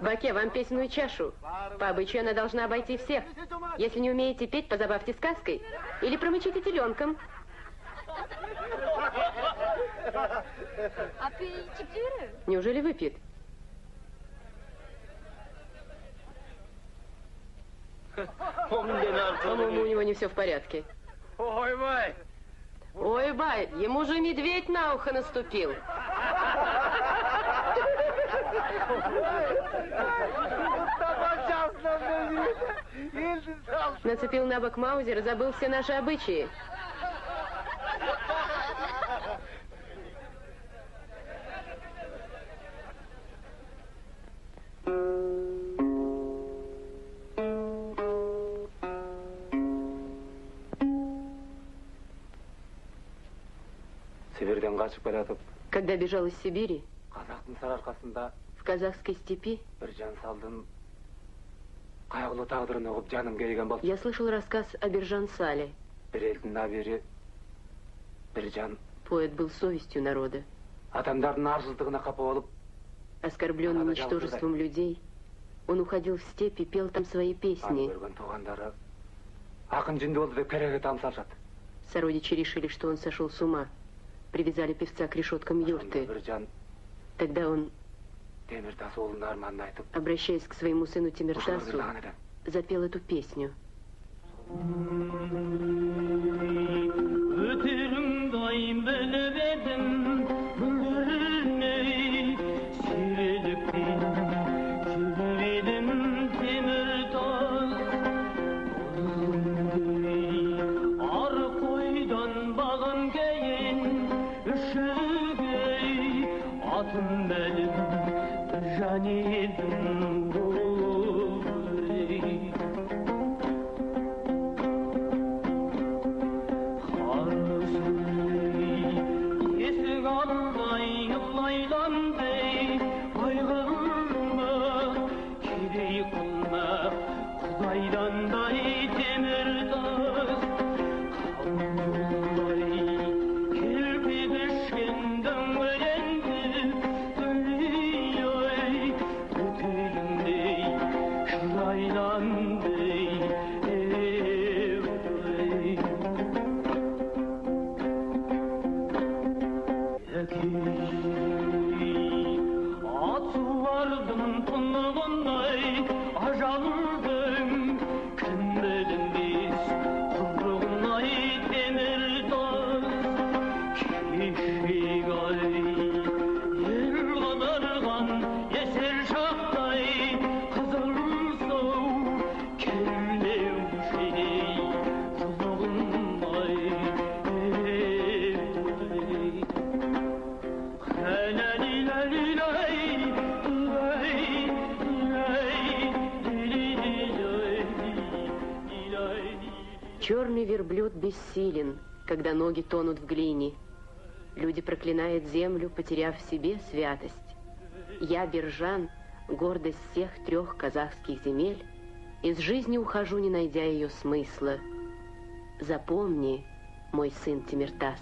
Баке, вам песенную чашу. По обычаю она должна обойти всех. Если не умеете петь, позабавьте сказкой. Или промычите теленком. Неужели выпьет? По-моему, у него не все в порядке. Ой, бай! Ой, бай, ему же медведь на ухо наступил. Нацепил на бок маузер, забыл все наши обычаи. Когда бежал из Сибири, в казахской степи, я слышал рассказ о Биржан-Сале. Поэт был совестью народа. Оскорбленный ничтожеством людей, он уходил в степь и пел там свои песни. Сородичи решили, что он сошел с ума. Привязали певца к решеткам юрты. Тогда он, обращаясь к своему сыну Тимиртасу, запел эту песню. Черный верблюд бессилен, когда ноги тонут в глине. Люди проклинают землю, потеряв в себе святость. Я, Биржан, гордость всех 3 казахских земель, из жизни ухожу, не найдя ее смысла. Запомни, мой сын Тимиртас.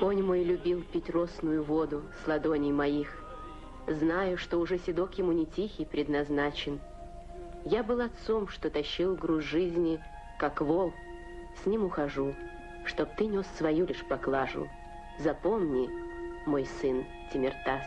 Конь мой любил пить росную воду с ладоней моих. Знаю, что уже седок ему не тихий предназначен. Я был отцом, что тащил груз жизни, как вол. С ним ухожу, чтоб ты нес свою лишь поклажу. Запомни, мой сын Тимиртас.